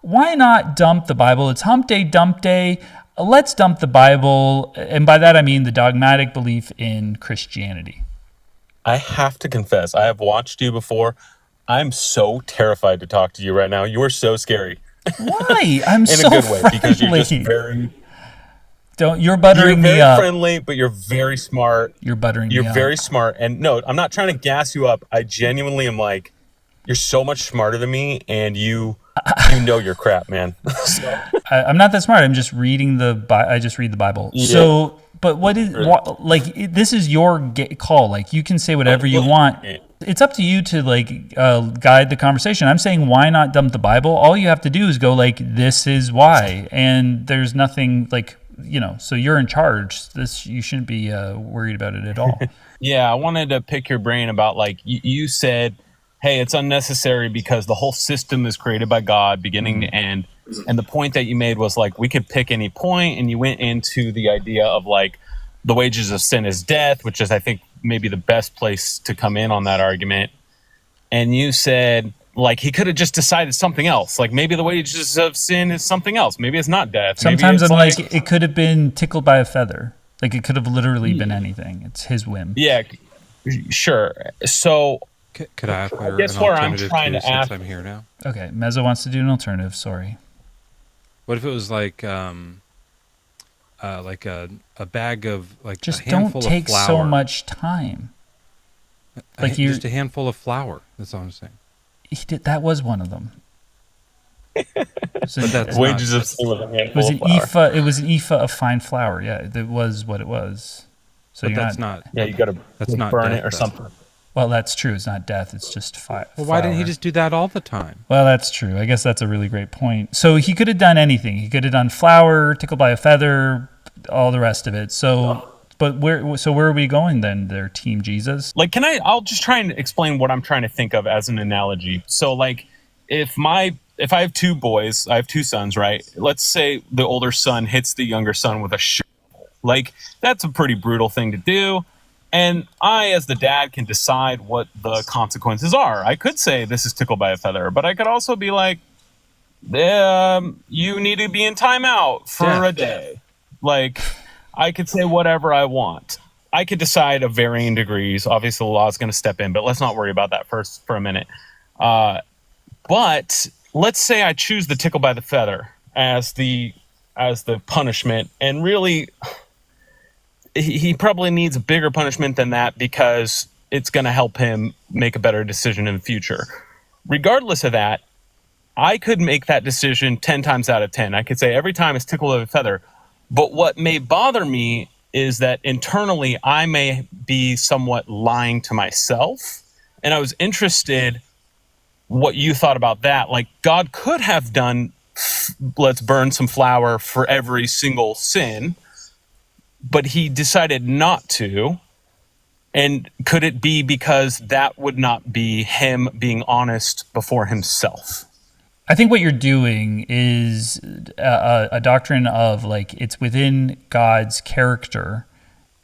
why not dump the Bible? It's hump day, dump day. Let's dump the Bible. And by that, I mean the dogmatic belief in Christianity. I have to confess, I have watched you before. I'm so terrified to talk to you right now. You are so scary. Why? I'm In so a good way, because you're just friendly. You're buttering me very up. friendly, but you're very smart. You're buttering me up. You're very smart. And no, I'm not trying to gas you up. I genuinely am like, you're so much smarter than me, and you know your crap, man. I'm not that smart. I'm just reading I just read the Bible. Yeah. So, but this is your call. Like, you can say whatever you want. It's up to you to guide the conversation. I'm saying, why not dump the Bible? All you have to do is go like, this is why, and there's nothing so you're in charge. You shouldn't be worried about it at all. Yeah, I wanted to pick your brain about you said, hey, it's unnecessary because the whole system is created by God, beginning to end. And the point that you made was we could pick any point, and you went into the idea of the wages of sin is death, which is, I think, maybe the best place to come in on that argument. And you said, he could have just decided something else. Maybe the wages of sin is something else. Maybe it's not death. Sometimes I'm it could have been tickled by a feather. It could have literally been anything. It's his whim. Yeah, sure. So could I offer guess an where I'm alternative trying to since ask? I'm here now? Okay, Mezzo wants to do an alternative. Sorry. What if it was a bag of just a handful don't take of flour? so much time. Just a handful of flour. That's all I'm saying. He did. That was one of them. So that's wages of sin with a handful of flour. It was an ephah of fine flour. Yeah, it was what it was. So but that's not. Yeah, you got to burn it or something. Well, that's true. It's not death. It's just fire. Well, why didn't he just do that all the time? Well, that's true. I guess that's a really great point. So he could have done anything. He could have done flour, tickled by a feather, all the rest of it. So, but where are we going then? They're Team Jesus. I'll just try and explain what I'm trying to think of as an analogy. So, if I have two boys, I have two sons, right? Let's say the older son hits the younger son with a shovel. That's a pretty brutal thing to do. And I, as the dad, can decide what the consequences are. I could say this is tickled by a feather, but I could also be like, you need to be in timeout for a day. I could say whatever I want. I could decide of varying degrees. Obviously, the law is going to step in, but let's not worry about that first for a minute. But let's say I choose the tickle by the feather as the punishment, and really, he probably needs a bigger punishment than that because it's going to help him make a better decision in the future. Regardless of that, I could make that decision 10 times out of 10. I could say every time it's tickle of a feather. But what may bother me is that internally I may be somewhat lying to myself. And I was interested what you thought about that. God could have done, let's burn some flour for every single sin, but he decided not to. And could it be because that would not be him being honest before himself? I think what you're doing is a doctrine of it's within God's character.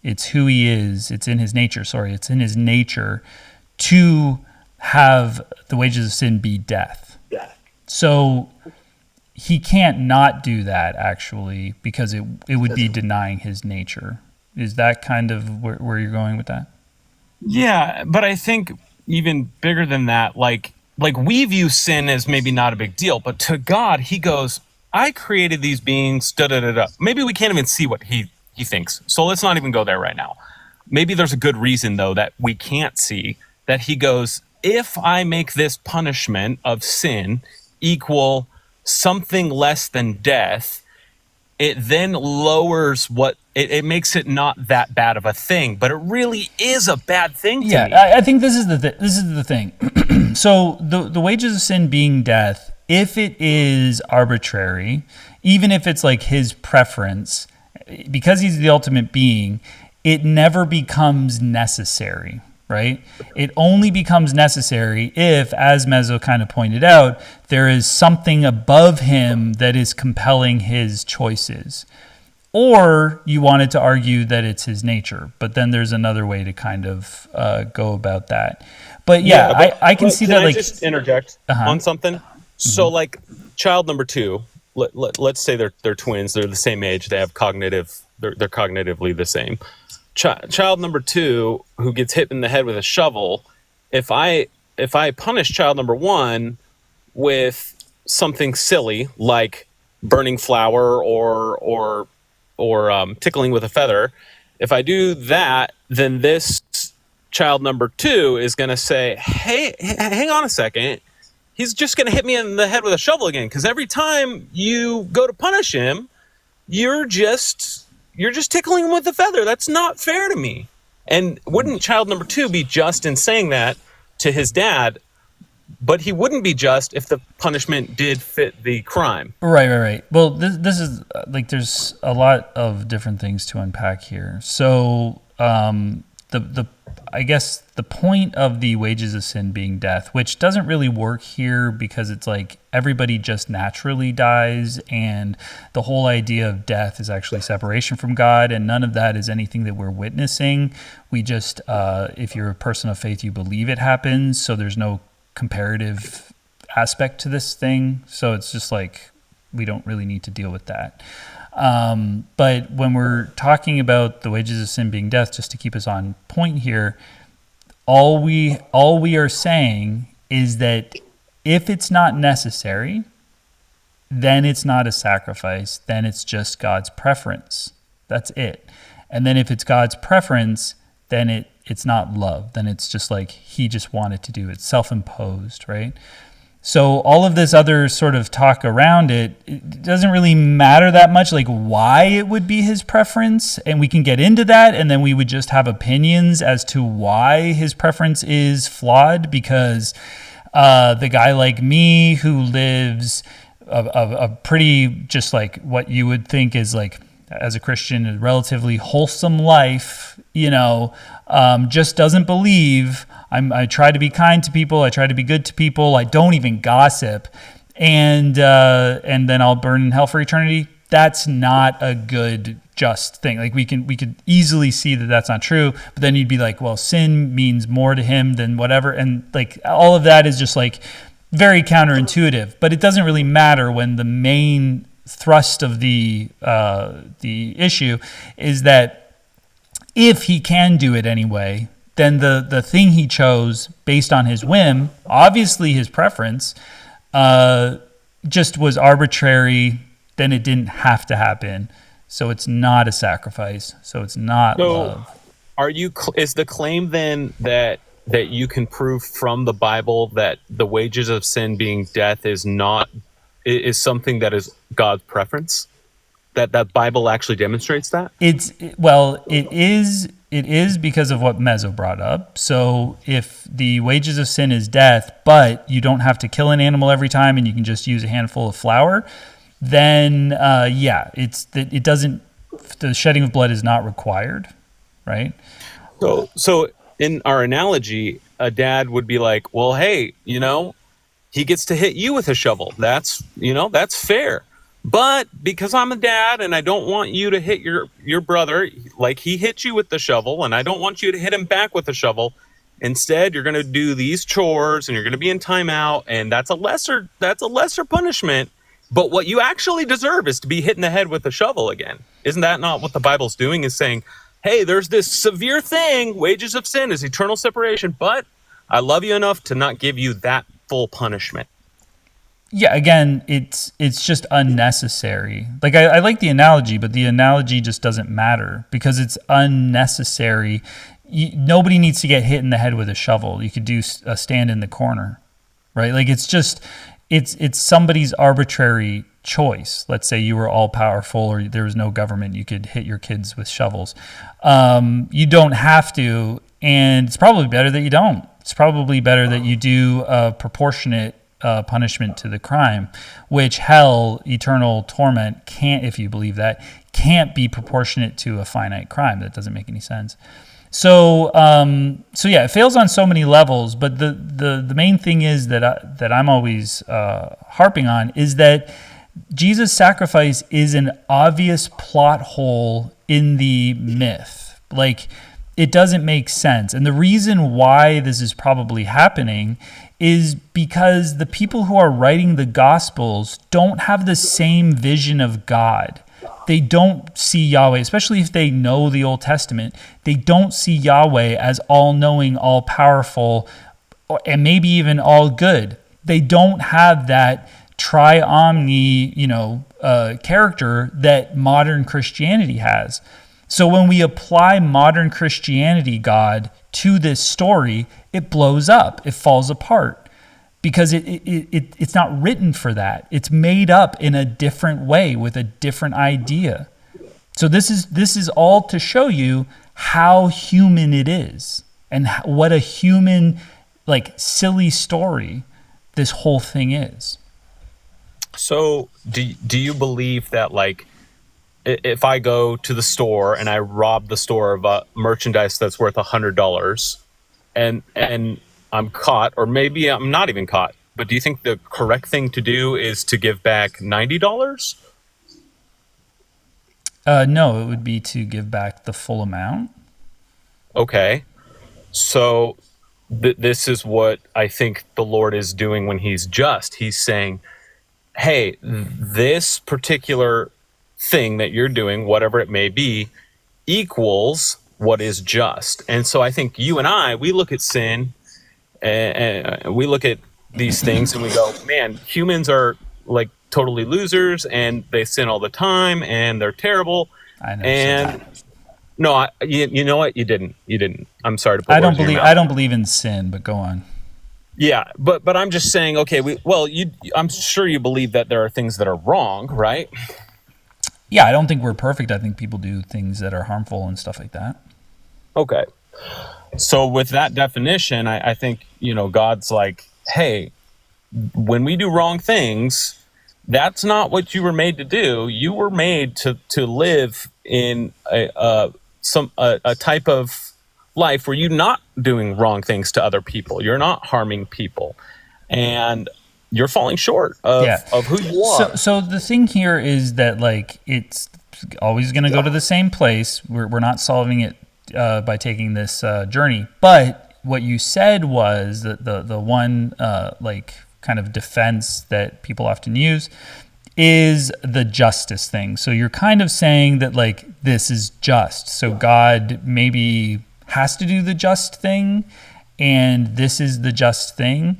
It's who he is. It's in his nature. It's in his nature to have the wages of sin be death. So he can't not do that, actually, because it would be denying his nature. Is that kind of where you're going with that? Yeah, but I think even bigger than that, we view sin as maybe not a big deal, but to God, he goes, I created these beings, da-da-da-da. Maybe we can't even see what he thinks, so let's not even go there right now. Maybe there's a good reason, though, that we can't see, that he goes, if I make this punishment of sin equal something less than death, it then lowers it makes it not that bad of a thing, but it really is a bad thing to me. I think this is the thing. So the wages of sin being death, if it is arbitrary, even if it's his preference, because he's the ultimate being, it never becomes necessary, right? It only becomes necessary if, as Mezzo kind of pointed out, there is something above him that is compelling his choices. Or you wanted to argue that it's his nature, but then there's another way to kind of go about that. But I can see that. Can I just interject on something? So like child number two, let's say they're twins. They're the same age. They have they're cognitively the same. Child number two who gets hit in the head with a shovel. If I punish child number one with something silly like burning flour or tickling with a feather, if I do that, then this child number two is going to say, "Hey, hang on a second. He's just going to hit me in the head with a shovel again, because every time you go to punish him, you're just tickling him with a feather. That's not fair to me." And wouldn't child number two be just in saying that to his dad? But he wouldn't be just if the punishment did fit the crime. Right. Well, this is like there's a lot of different things to unpack here. So I guess the point of the wages of sin being death, which doesn't really work here because it's like everybody just naturally dies, and the whole idea of death is actually separation from God, and none of that is anything that we're witnessing. We just, if you're a person of faith, you believe it happens, so there's no comparative aspect to this thing. So it's just like we don't really need to deal with that. But when we're talking about the wages of sin being death, just to keep us on point here, all we are saying is that if it's not necessary, then it's not a sacrifice, then it's just God's preference. That's it. And then if it's God's preference, then it's not love. Then it's just like he just wanted to do it. It's self-imposed, right? So all of this other sort of talk around it doesn't really matter that much, like why it would be his preference. And we can get into that, and then we would just have opinions as to why his preference is flawed, because the guy like me who lives a pretty, just like what you would think is like, as a Christian, a relatively wholesome life, just doesn't believe. I try to be kind to people. I try to be good to people. I don't even gossip, and then I'll burn in hell for eternity. That's not a good, just thing. Like we could easily see that that's not true. But then you'd be like, well, sin means more to him than whatever, and like all of that is just like very counterintuitive. But it doesn't really matter when the main thrust of the issue is that if he can do it anyway, then the thing he chose based on his whim, obviously his preference, just was arbitrary. Then it didn't have to happen. So it's not a sacrifice. So it's not love. Is the claim then that you can prove from the Bible that the wages of sin being death is something that is God's preference? That Bible actually demonstrates that? It is because of what Mezzo brought up. So if the wages of sin is death, but you don't have to kill an animal every time and you can just use a handful of flour, then it doesn't. The shedding of blood is not required, right? So in our analogy, a dad would be like, well, hey, he gets to hit you with a shovel. That's fair. But because I'm a dad and I don't want you to hit your brother like he hit you with the shovel, and I don't want you to hit him back with the shovel. Instead, you're going to do these chores and you're going to be in timeout, and that's a lesser punishment. But what you actually deserve is to be hit in the head with a shovel again. Isn't that not what the Bible's doing? Is saying, hey, there's this severe thing. Wages of sin is eternal separation, but I love you enough to not give you that full punishment. Yeah, again, it's just unnecessary. Like I like the analogy, but the analogy just doesn't matter because it's unnecessary. Nobody needs to get hit in the head with a shovel. You could do a stand in the corner, right? Like it's somebody's arbitrary choice. Let's say you were all powerful or there was no government. You could hit your kids with shovels. You don't have to, and it's probably better that you don't. It's probably better that you do a proportionate punishment to the crime, which hell, eternal torment, can't, if you believe that, can't be proportionate to a finite crime. That doesn't make any sense. So yeah, it fails on so many levels. But the main thing is that I'm always harping on is that Jesus' sacrifice is an obvious plot hole in the myth. Like It doesn't make sense. And the reason why this is probably happening is because the people who are writing the Gospels don't have the same vision of God. They don't see Yahweh, especially if they know the Old Testament. They don't see Yahweh as all-knowing, all-powerful, and maybe even all good. They don't have that tri-omni, character that modern Christianity has. So when we apply modern Christianity God to this story, it blows up. It falls apart because it's not written for that. It's made up in a different way with a different idea. So this is all to show you how human it is and what a human, silly story this whole thing is. So do you believe that, if I go to the store and I rob the store of merchandise that's worth $100 and I'm caught, or maybe I'm not even caught, but do you think the correct thing to do is to give back $90? No, it would be to give back the full amount. Okay. So this is what I think the Lord is doing when he's just. He's saying, hey, this particular thing that you're doing, whatever it may be, equals what is just. And so I think you and I, we look at sin and we look at these things and we go, man, humans are totally losers and they sin all the time and they're terrible. I know. And no, you know what? You didn't. I'm sorry to put I words in your mouth. I don't believe in sin, but go on. Yeah, but I'm just saying, okay, I'm sure you believe that there are things that are wrong, right? Yeah, I don't think we're perfect. I think people do things that are harmful and stuff like that. Okay. So with that definition, I think, God's like, hey, when we do wrong things, that's not what you were made to do. You were made to live in a type of life where you're not doing wrong things to other people. You're not harming people. And you're falling short of who you are. So the thing here is that it's always going to go to the same place. We're not solving it by taking this journey. But what you said was that the one kind of defense that people often use is the justice thing. So you're kind of saying that this is just. So God maybe has to do the just thing, and this is the just thing.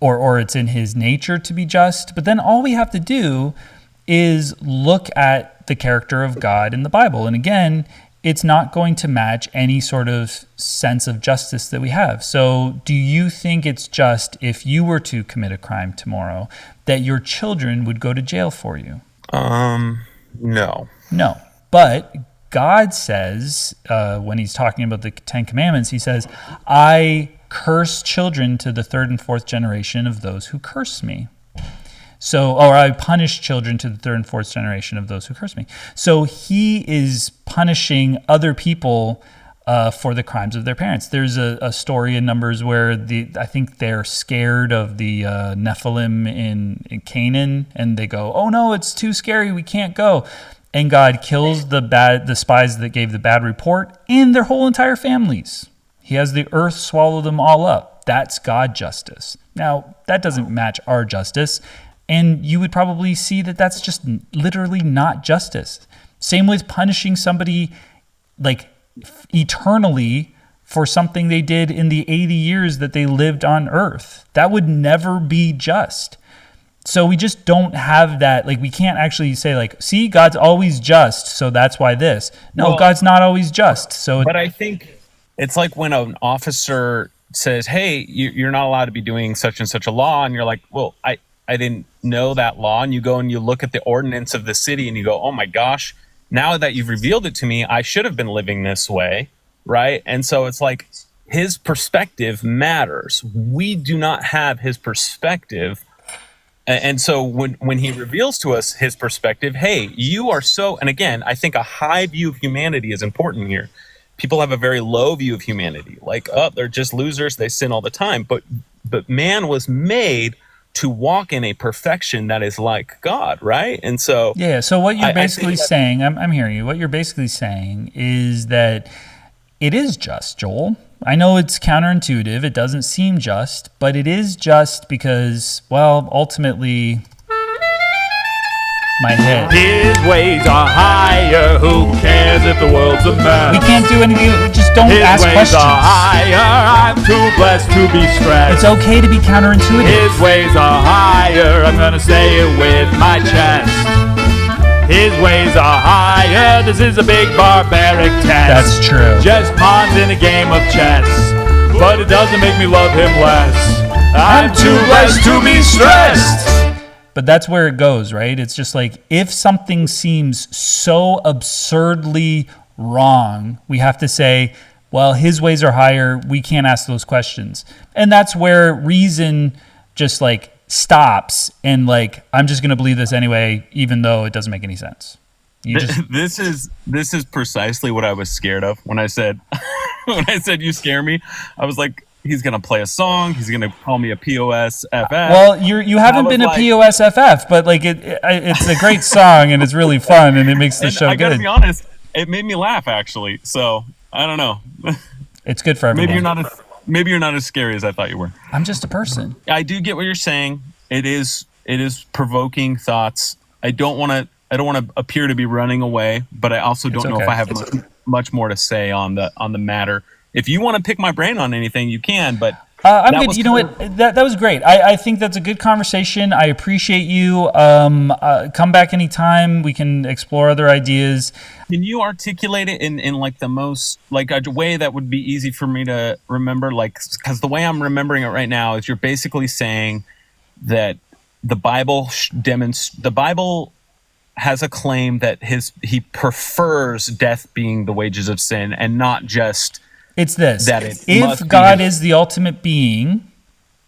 Or it's in his nature to be just. But then all we have to do is look at the character of God in the Bible. And again, it's not going to match any sort of sense of justice that we have. So do you think it's just if you were to commit a crime tomorrow that your children would go to jail for you? No. No. But God says, when he's talking about the Ten Commandments, he says, I curse children to the third and fourth generation of those who curse me. Or I punish children to the third and fourth generation of those who curse me. So he is punishing other people for the crimes of their parents. There's a story in Numbers where I think they're scared of the Nephilim in Canaan, and they go, "Oh no, it's too scary, we can't go." And God kills the spies that gave the bad report and their whole entire families. He has the earth swallow them all up. That's God justice. Now, that doesn't match our justice, and you would probably see that that's just literally not justice. Same with punishing somebody eternally for something they did in the 80 years that they lived on earth. That would never be just. So we just don't have that. We can't actually say see, God's always just, so that's why this. No, well, God's not always just. But I think it's like when an officer says, hey, you're not allowed to be doing such and such a law. And you're like, well, I didn't know that law. And you go and you look at the ordinance of the city and you go, oh my gosh, now that you've revealed it to me, I should have been living this way, right? And so it's his perspective matters. We do not have his perspective. And so when he reveals to us his perspective, hey, you are so, and again, I think a high view of humanity is important here. People have a very low view of humanity, they're just losers, they sin all the time. But man was made to walk in a perfection that is like God, right? And so so what you're basically saying, I'm hearing you. What you're basically saying is that It is just, Joel. I know it's counterintuitive. It doesn't seem just, but it is just because, well, ultimately, my head. His ways are higher. Who cares if the world's a mess? We can't do anything. Just don't ask questions. His ways are higher. I'm too blessed to be stressed. It's okay to be counterintuitive. His ways are higher. I'm gonna say it with my chest. His ways are higher. This is a big barbaric test. That's true. Just pawns in a game of chess, but it doesn't make me love him less. I'm too blessed to be stressed. But that's where it goes, right? It's just like, if something seems so absurdly wrong, we have to say, well, his ways are higher. We can't ask those questions. And that's where reason just like stops and like, I'm just going to believe this anyway, even though it doesn't make any sense. This is precisely what I was scared of when I said you scare me. I was like, he's gonna play a song. He's gonna call me a POSFF. Well, you haven't been a POSFF, but like it's a great song and it's really fun and it makes the show good. I gotta be honest, it made me laugh actually. So I don't know. It's good for everyone. Maybe you're not as scary as I thought you were. I'm just a person. I do get what you're saying. It is provoking thoughts. I don't want to appear to be running away, but I also don't know if I have much more to say on the matter. If you want to pick my brain on anything, you can, but I'm good. You know what? That was great. I think that's a good conversation. I appreciate you. Come back anytime. We can explore other ideas. Can you articulate it in like the most, like a way that would be easy for me to remember? Like, because the way I'm remembering it right now is you're basically saying that the Bible has a claim that he prefers death being the wages of sin and not just... It's this. If God is the ultimate being,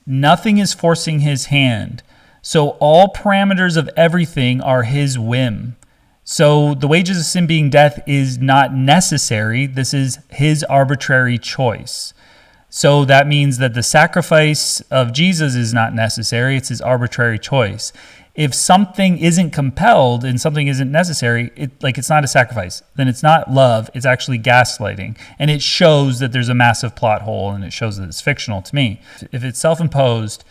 nothing is forcing his hand. So all parameters of everything are his whim. So the wages of sin being death is not necessary. This is his arbitrary choice. So that means that the sacrifice of Jesus is not necessary. It's his arbitrary choice. If something isn't compelled and something isn't necessary, it's not a sacrifice. Then it's not love. It's actually gaslighting. And it shows that there's a massive plot hole and it shows that it's fictional to me. If it's self-imposed,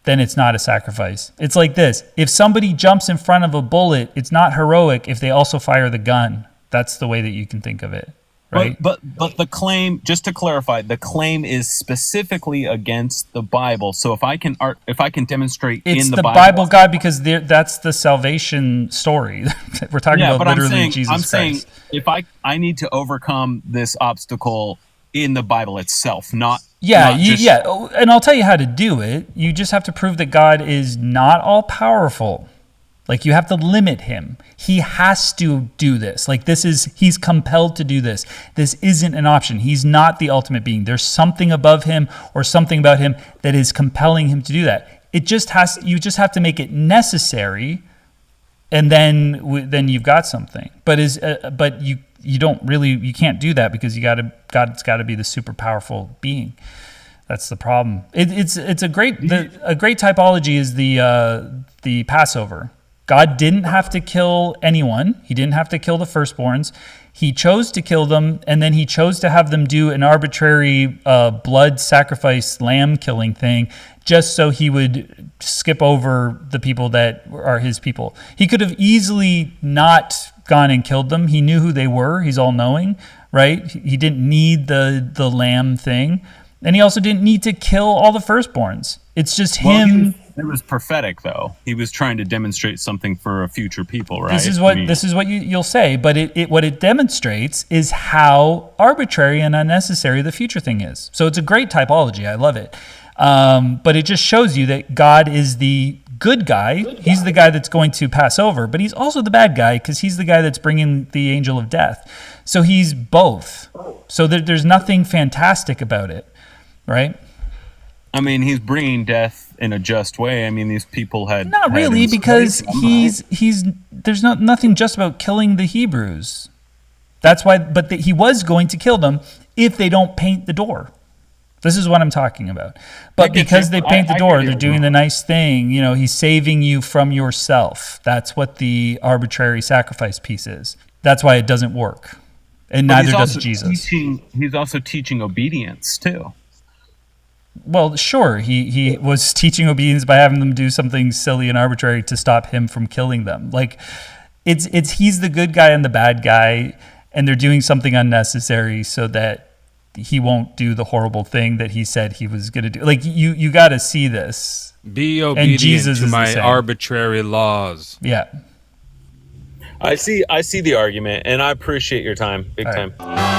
then it's not a sacrifice. It's like this. If somebody jumps in front of a bullet, it's not heroic if they also fire the gun. That's the way that you can think of it. Right. But the claim, just to clarify, the claim is specifically against the Bible. So if I can demonstrate it's in the Bible, God, because that's the salvation story. We're talking about literally Jesus Christ. I'm saying if I need to overcome this obstacle in the Bible itself, and I'll tell you how to do it. You just have to prove that God is not all powerful. Like, you have to limit him. He has to do this. He's compelled to do this. This isn't an option. He's not the ultimate being. There's something above him or something about him that is compelling him to do that. You just have to make it necessary, and then you've got something. But you don't really, you can't do that because God's got to be the super powerful being. That's the problem. It's a great typology is the Passover. God didn't have to kill anyone. He didn't have to kill the firstborns. He chose to kill them, and then he chose to have them do an arbitrary blood sacrifice, lamb killing thing, just so he would skip over the people that are his people. He could have easily not gone and killed them. He knew who they were. He's all-knowing, right? He didn't need the lamb thing. And he also didn't need to kill all the firstborns. It's just him... It was prophetic, though. He was trying to demonstrate something for a future people, right? This is what you'll say, but what it demonstrates is how arbitrary and unnecessary the future thing is. So it's a great typology. I love it. But it just shows you that God is the good guy. He's the guy that's going to pass over, but he's also the bad guy because he's the guy that's bringing the angel of death. So he's both. So there's nothing fantastic about it, right? I mean, he's bringing death in a just way. I mean, these people had not really because there's nothing just about killing the Hebrews. That's why, but he was going to kill them if they don't paint the door. This is what I'm talking about. But because they paint the door, they're doing the nice thing. You know, he's saving you from yourself. That's what the arbitrary sacrifice piece is. That's why it doesn't work. and But neither does Jesus. He's also teaching obedience too. Well, sure, he was teaching obedience by having them do something silly and arbitrary to stop him from killing them. Like, it's he's the good guy and the bad guy, and they're doing something unnecessary so that he won't do the horrible thing that he said he was going to do. Like, you got to see this. Be obedient Jesus to is the my same. arbitrary laws. Yeah. I see the argument, and I appreciate your time, big All right. time.